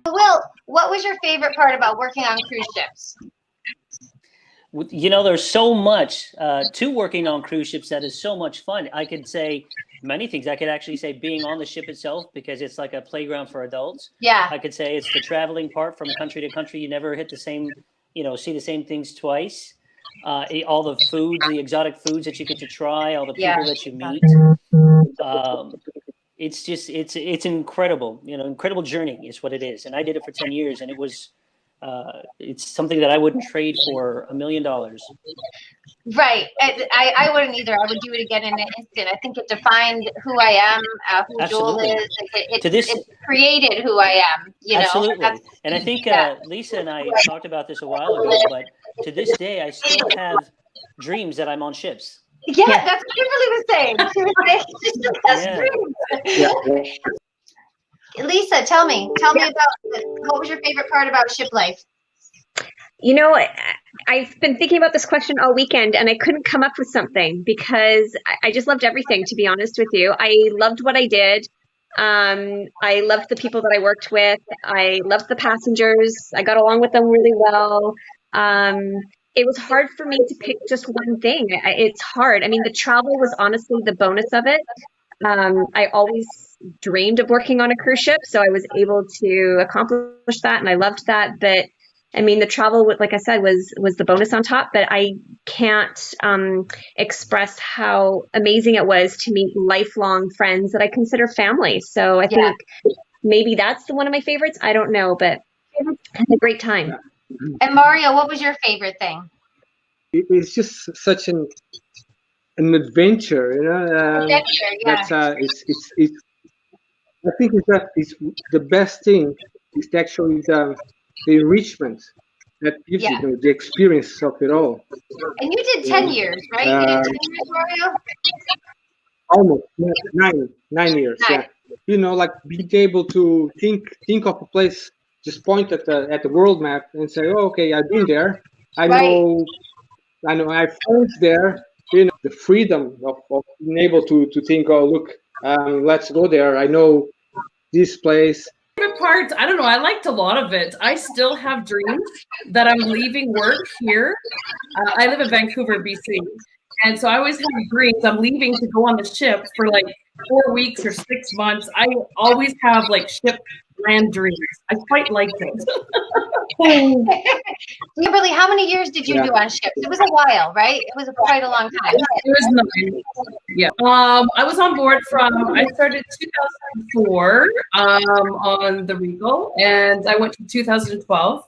Will, what was your favorite part about working on cruise ships? You know, there's so much to working on cruise ships that is so much fun. I could say many things. I could actually say being on the ship itself, because it's like a playground for adults. Yeah. I could say it's the traveling part from country to country. You never hit the same, see the same things twice. All the foods, the exotic foods that you get to try, all the people that you meet. It's just, it's incredible, incredible journey is what it is. And I did it for 10 years, and it was, it's something that I wouldn't trade for $1 million. Right. I wouldn't either. I would do it again in an instant. I think it defined who I am, who Absolutely. Joel is. It created who I am, Absolutely. And I think Lisa and I talked about this a while ago, but to this day, I still have dreams that I'm on ships. Yeah, that's what Kimberly was saying. She was saying she still has dreams. Lisa, tell me about what was your favorite part about ship life? I've been thinking about this question all weekend, and I couldn't come up with something because I just loved everything, to be honest with you. I loved what I did. I loved the people that I worked with. I loved the passengers. I got along with them really well. It was hard for me to pick just one thing. It's hard. I mean, the travel was honestly the bonus of it. I always dreamed of working on a cruise ship, so I was able to accomplish that, and I loved that. But I mean, the travel, like I said, was the bonus on top. But I can't express how amazing it was to meet lifelong friends that I consider family. So I think maybe that's one of my favorites. I don't know, but I had a great time. And Mario, what was your favorite thing? It's just such an adventure, Adventure, yeah. It's I think it's the best thing is actually the enrichment that gives you the experience of it all. And you did 10 years, right? You did 10 years, Mario? Almost 9 years. 9. Yeah, like being able to think of a place, just point at the world map and say, "Oh, okay, I've been there. I know I have friends there." The freedom of being able to think, "Oh, look, let's go there. I know this place." Favorite part, I don't know. I liked a lot of it. I still have dreams that I'm leaving work here. I live in Vancouver, BC. And so I always have dreams. I'm leaving to go on the ship for like 4 weeks or 6 months. I always have like ship land dreams. I quite liked it. Kimberly, how many years did you do on ships? It was a while, right? It was quite a long time. It was 9. Yeah. I was on board I started 2004 on the Regal, and I went to 2012.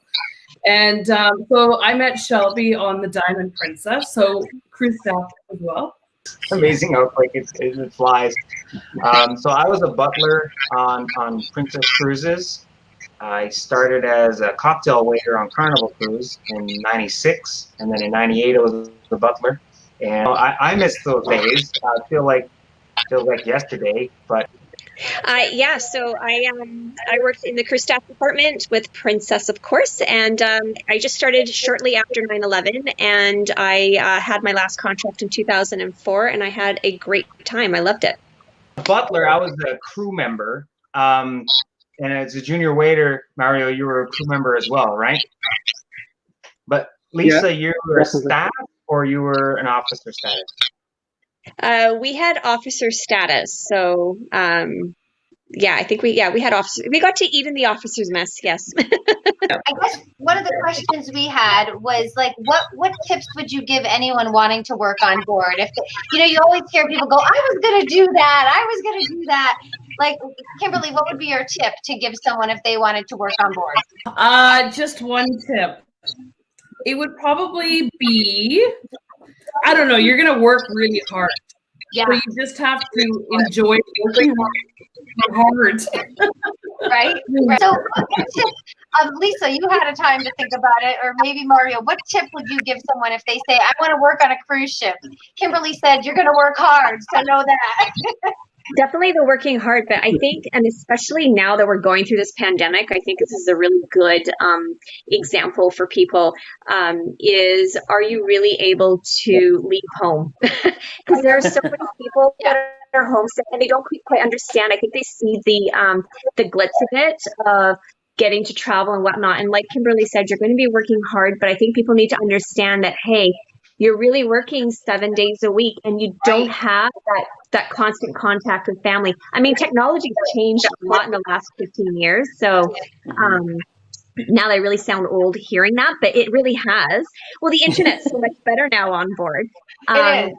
And so I met Shelby on the Diamond Princess, so cruise staff as well. Amazing how quick it flies. So I was a butler on Princess Cruises. I started as a cocktail waiter on Carnival Cruise in '96, and then in '98 I was the butler. And I miss those days. I feel like yesterday, but. So I worked in the crew staff department with Princess, of course, and I just started shortly after 9/11, and I had my last contract in 2004, and I had a great time. I loved it. Butler, I was a crew member, and as a junior waiter, Mario, you were a crew member as well, right? But Lisa, you were a staff, or you were an officer status? We had officer status, so I think we had officers. We got to eat in the officers' mess. Yes. I guess one of the questions we had was like, what tips would you give anyone wanting to work on board? If you always hear people go, "I was going to do that. I was going to do that." Like, Kimberly, what would be your tip to give someone if they wanted to work on board? Just one tip. It would probably be, I don't know, you're going to work really hard. Yeah. So you just have to enjoy working hard. Right? So what tip, Lisa, you had a time to think about it, or maybe Mario, what tip would you give someone if they say, "I want to work on a cruise ship"? Kimberly said, "You're going to work hard, so know that." Definitely they're working hard, but I think, and especially now that we're going through this pandemic, I think this is a really good example for people, is are you really able to leave home? Because there are so many people that are homesick and they don't quite understand. I think they see the glitz of it, of getting to travel and whatnot. And like Kimberly said, you're going to be working hard, but I think people need to understand that, hey, you're really working 7 days a week and you don't have that constant contact with family. I mean, technology's changed a lot in the last 15 years. So now I really sound old hearing that, but it really has. Well, the internet's so much better now on board. It is.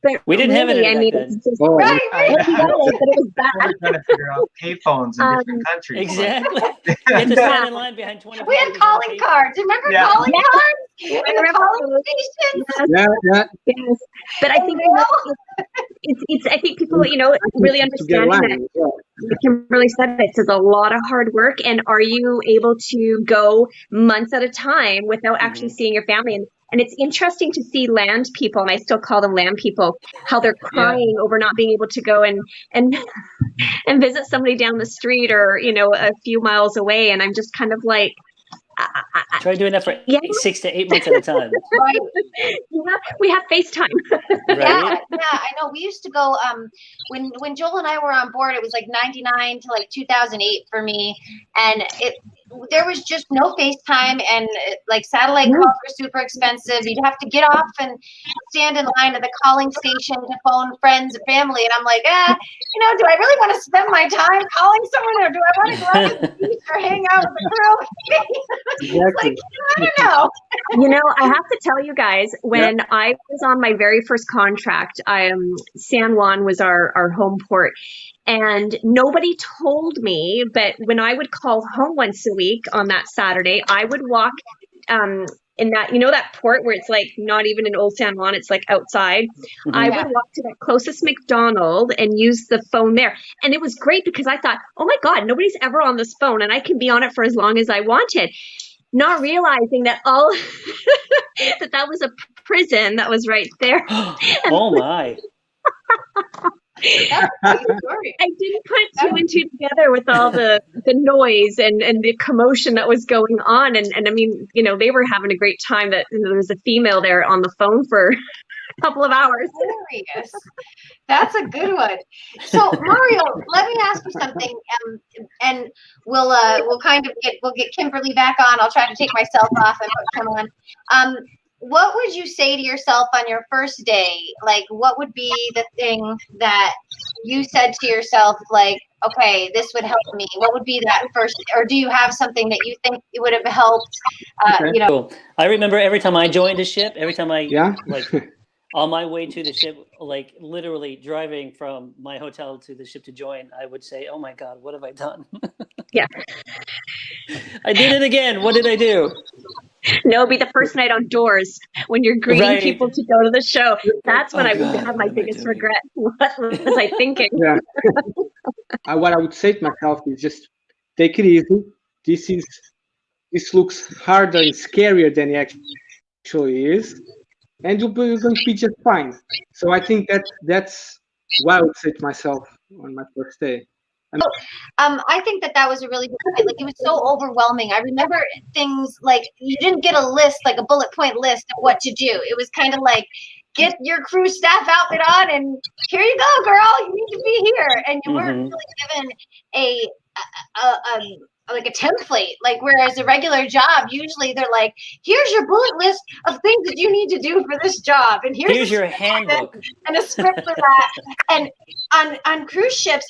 But We didn't have really, it I mean, then. it's just, Right, we got it, but it was We're bad. trying to figure out payphones in different countries. Exactly. You had to stand in line behind 20 We had people. calling cards. Remember Yeah. calling Yeah. cards? I In the remember calling those. stations? Yeah. Yes. But I think it's I think people, really To get understanding that, line. Yeah. like Kimberly said, it's a lot of hard work. And are you able to go months at a time without actually seeing your family? And it's interesting to see land people, and I still call them land people, how they're crying over not being able to go and and visit somebody down the street or, a few miles away. And I'm just kind of like, Try doing that for Yeah. 6 to 8 months at a time. Right. we have FaceTime. Right? Yeah, I know. We used to go when Joel and I were on board, it was like 99 to like 2008 for me, and there was just no FaceTime, and like satellite calls were super expensive. You'd have to get off and stand in line at the calling station to phone friends and family, and I'm like, do I really want to spend my time calling someone, or do I want to go out to the beach or hang out with the crew? Exactly. Like, I don't know. I have to tell you guys, when I was on my very first contract, San Juan was our home port, and nobody told me, but when I would call home once a week on that Saturday, I would walk in that, that port where it's like not even in Old San Juan, it's like outside. I would walk to the closest McDonald's and use the phone there. And it was great because I thought, oh my God, nobody's ever on this phone and I can be on it for as long as I wanted. Not realizing that that was a prison that was right there. Oh my. That's a good story. I didn't put two and two together with all the noise and the commotion that was going on. And I mean, they were having a great time that there was a female there on the phone for a couple of hours. Hilarious. That's a good one. So Mario, let me ask you something, and we'll get Kimberly back on. I'll try to take myself off and put Kim on. What would you say to yourself on your first day? Like, what would be the thing that you said to yourself, like, okay, this would help me? What would be that first, or do you have something that you think it would have helped? Cool. I remember every time I joined a ship, every time I like on my way to the ship, like literally driving from my hotel to the ship to join, I would say, oh my God, what have I done? Yeah. I did it again. What did I do? No, it'd be the first night outdoors when you're greeting people to go to the show. That's when I would have my biggest regret. What was I thinking? Yeah. What I would say to myself is just take it easy. This looks harder and scarier than it actually is, and you're going to be just fine. So I think that's what I would say to myself on my first day. I think that was a really good point. Like, it was so overwhelming. I remember things like you didn't get a list, like a bullet point list of what to do. It was kind of like, get your crew staff outfit on and here you go, girl, you need to be here. And you weren't really given a template, like, whereas a regular job, usually they're like, here's your bullet list of things that you need to do for this job, and here's your handbook and a script for that. And on cruise ships,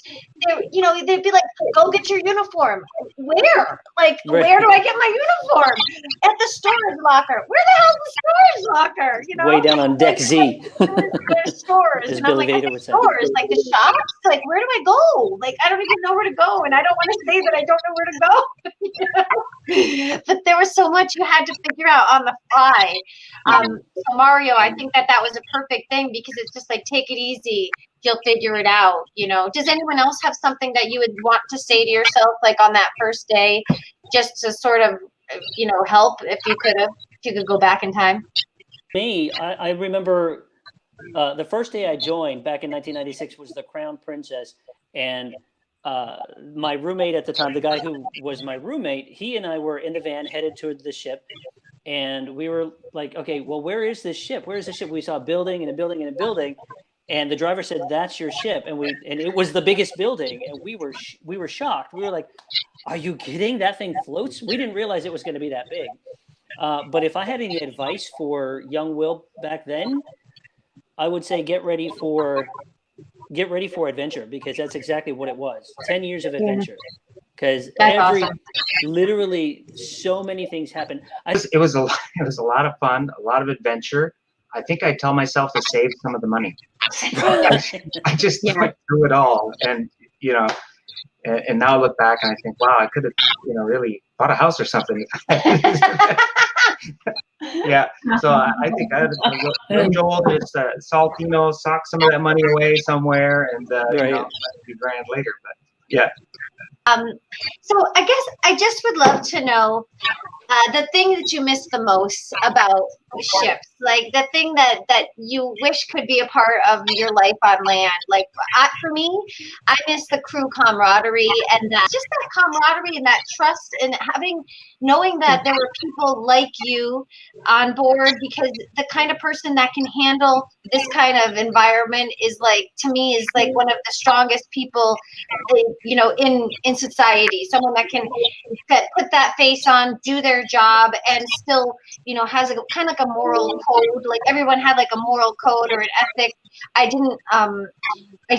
they'd be like, go get your uniform. Where? Like, where do I get my uniform? At the storage locker. Where the hell's the storage locker? Way down on deck Z. There's stores. As And I'm Billy like, Vader I would say. stores, like the shops. Like, where do I go? Like, I don't even know where to go, and I don't want to say that I don't know where to go. But there was so much you had to figure out on the fly. So Mario, I think that was a perfect thing, because it's just like, take it easy, you'll figure it out. Does anyone else have something that you would want to say to yourself, like on that first day, just to sort of help if you could go back in time? Me, I remember the first day I joined back in 1996 was the Crown Princess, and my roommate at the time, the guy who was my roommate, he and I were in the van headed toward the ship, and we were like, okay, well, where is this ship? Where is the ship? We saw a building and a building and a building, and the driver said, "That's your ship," and it was the biggest building, and we were shocked. We were like, "Are you kidding? That thing floats?" We didn't realize it was going to be that big. But if I had any advice for young Will back then, I would say get ready for adventure, because that's exactly what it was. 10 years of adventure. Because literally so many things happen. It was a lot of fun, a lot of adventure. I think I tell myself to save some of the money. I just went through it all, and and now I look back and I think, wow, I could have really bought a house or something. Yeah, so I think Joel is Saltino, sock some of that money away somewhere, and be grand later. But yeah. So I guess I just would love to know the thing that you miss the most about ships, like the thing that you wish could be a part of your life on land. Like for me, I miss the crew camaraderie and that camaraderie and that trust, and knowing that there were people like you on board, because the kind of person that can handle this kind of environment is to me one of the strongest people, in society. Someone that can put that face on, do their job, and still, has a kind of like a moral code. Like everyone had like a moral code or an ethic. I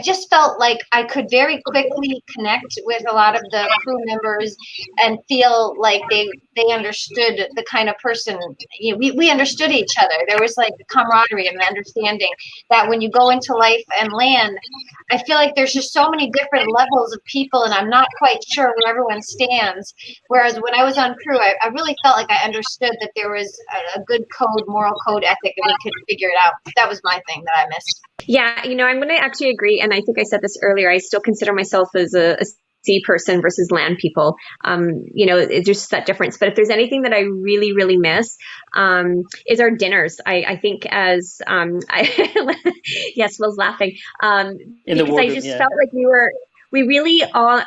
just felt like I could very quickly connect with a lot of the crew members and feel like they understood the kind of person, we understood each other. There was like camaraderie and understanding that when you go into life and land, I feel like there's just so many different levels of people, and I'm not quite sure where everyone stands. Whereas when I was on crew, I really felt like I understood that there was a good code, moral code ethic, and we could figure it out. That was my thing that I missed. Yeah, I'm going to actually agree. And I think I said this earlier. I still consider myself as a sea person versus land people. It's just that difference. But if there's anything that I really, really miss, is our dinners. I think yes, Will's laughing. Because I just felt like we really all,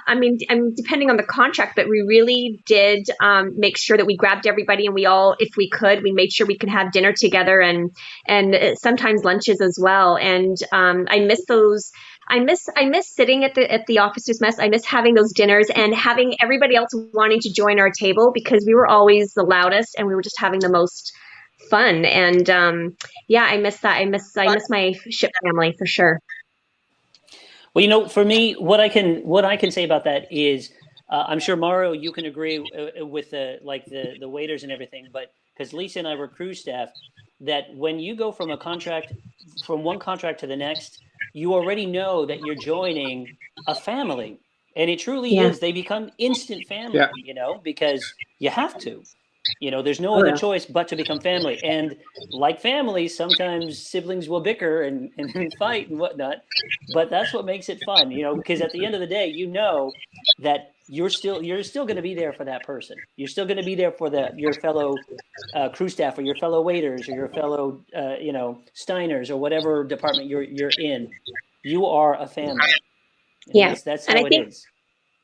depending on the contract, but we really did make sure that we grabbed everybody, and we all, if we could, we made sure we could have dinner together, and sometimes lunches as well. And I miss those. I miss sitting at the officers' mess. I miss having those dinners and having everybody else wanting to join our table, because we were always the loudest and we were just having the most fun. And I miss that. I miss my ship family for sure. Well, for me, what I can say about that is, I'm sure Mario, you can agree with the waiters and everything, but because Lisa and I were crew staff, that when you go from one contract to the next, you already know that you're joining a family, and it truly is. They become instant family, because you have to. There's no other choice but to become family. And like families, sometimes siblings will bicker and fight and whatnot. But that's what makes it fun, because at the end of the day, that you're still going to be there for that person. You're still going to be there for your fellow crew staff, or your fellow waiters, or your fellow Steiners, or whatever department you're in. You are a family. And that's how it is.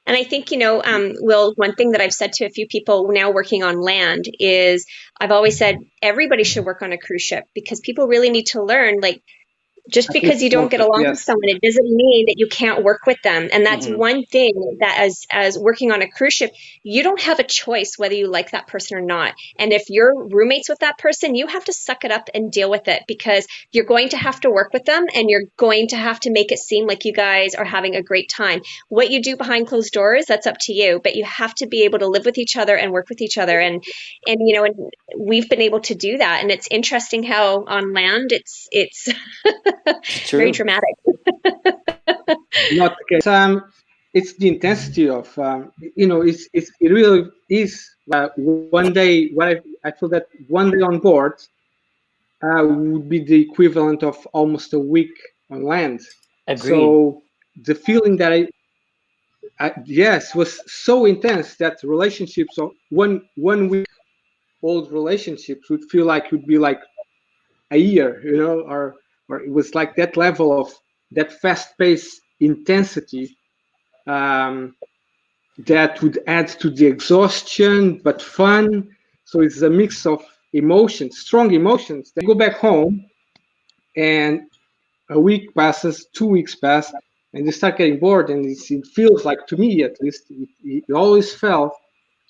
And I think, Will, one thing that I've said to a few people now working on land is I've always said everybody should work on a cruise ship, because people really need to learn, just because you don't get along with someone, it doesn't mean that you can't work with them. And that's one thing that as working on a cruise ship, you don't have a choice whether you like that person or not. And if you're roommates with that person, you have to suck it up and deal with it, because you're going to have to work with them, and you're going to have to make it seem like you guys are having a great time. What you do behind closed doors, that's up to you, but you have to be able to live with each other and work with each other. And we've been able to do that. And it's interesting how on land, it's very dramatic. Not the case. It's the intensity of it really is. One day, I feel that one day on board would be the equivalent of almost a week on land. Agreed. So the feeling that was so intense that relationships of one week old relationships would feel like a year, or or it was like that level of that fast-paced intensity that would add to the exhaustion, but fun. So it's a mix of emotions, strong emotions. Then go back home, and a week passes, 2 weeks pass, and you start getting bored. And it feels like, to me at least, it always felt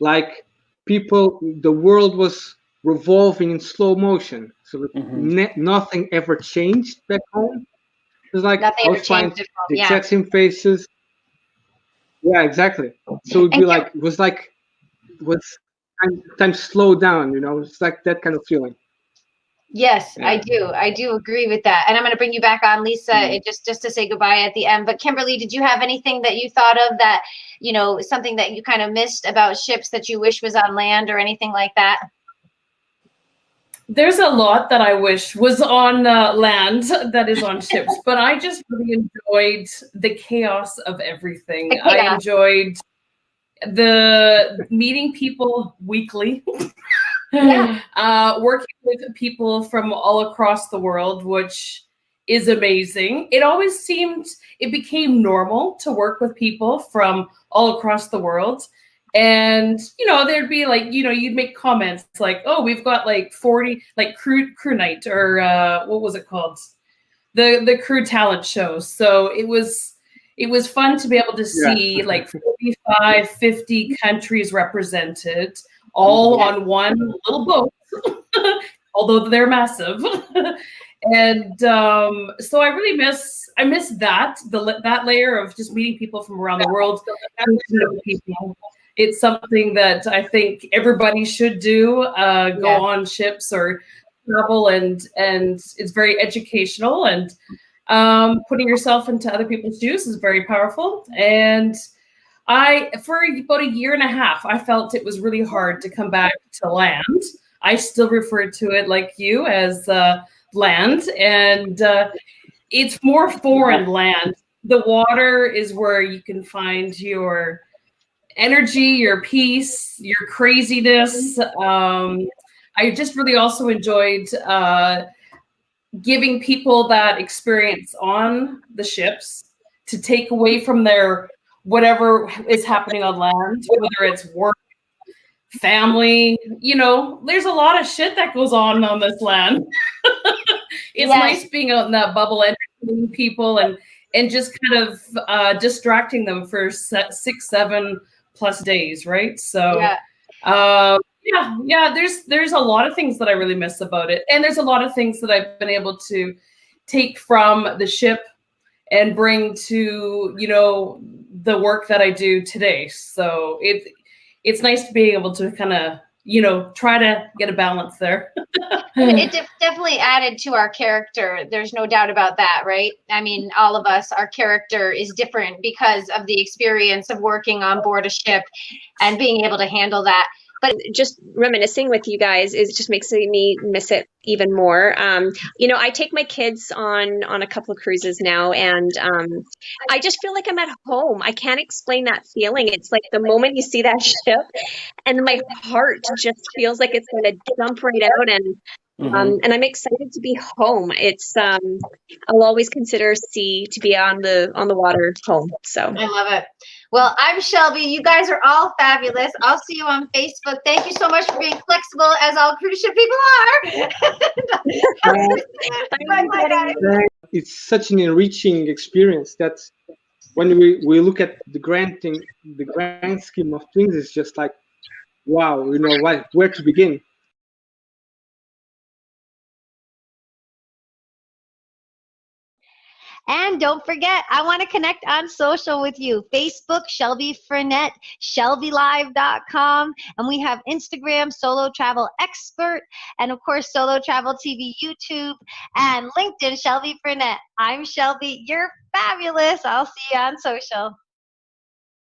like the world was revolving in slow motion. So nothing ever changed back home. It was like Nothing I ever was finding changed. the exact same faces. Yeah, exactly. So it'd be like, it was time slow down, it's like that kind of feeling. Yes, Yeah. I do agree with that. And I'm going to bring you back on, Lisa, just to say goodbye at the end. But Kimberly, did you have anything that you thought of that, something that you kind of missed about ships that you wish was on land or anything like that? There's a lot that I wish was on land that is on ships, but I just really enjoyed the chaos of everything. I enjoyed the meeting people weekly. Working with people from all across the world, which is amazing. It became normal to work with people from all across the world. And, there'd be like, you'd make comments like, oh, we've got like 40, like crew night, or what was it called? The crew talent show. So it was fun to be able to see like 45, 50 countries represented, all on one little boat, although they're massive. And so I miss that layer of just meeting people from around the world, people. It's something that I think everybody should do, go on ships or travel, and it's very educational, and putting yourself into other people's shoes is very powerful. And for about a year and a half, I felt it was really hard to come back to land. I still refer to it like you as land, and it's more foreign land. The water is where you can find your energy, your peace, your craziness. I just really also enjoyed giving people that experience on the ships to take away from their whatever is happening on land, whether it's work, family, there's a lot of shit that goes on this land. It's nice being out in that bubble, entertaining people and just kind of distracting them for 6-7+ days, right? So there's a lot of things that I really miss about it, and there's a lot of things that I've been able to take from the ship and bring to the work that I do today. So it's nice to be able to kind of try to get a balance there. It definitely added to our character. There's no doubt about that, right? I mean, all of us, our character is different because of the experience of working on board a ship and being able to handle that. But just reminiscing with you guys just makes me miss it even more. I take my kids on a couple of cruises now, and I just feel like I'm at home. I can't explain that feeling. It's like the moment you see that ship, and my heart just feels like it's going to jump right out, and I'm excited to be home. It's I'll always consider sea to be on the water home. So I love it. Well, I'm Shelby. You guys are all fabulous. I'll see you on Facebook. Thank you so much for being flexible, as all cruise ship people are. Bye, guys. It's such an enriching experience that when we look at the grand scheme of things, it's just like, wow, where to begin? And don't forget, I want to connect on social with you. Facebook, Shelby Frenette, ShelbyLive.com. And we have Instagram, Solo Travel Expert. And of course, Solo Travel TV, YouTube. And LinkedIn, Shelby Frenette. I'm Shelby. You're fabulous. I'll see you on social.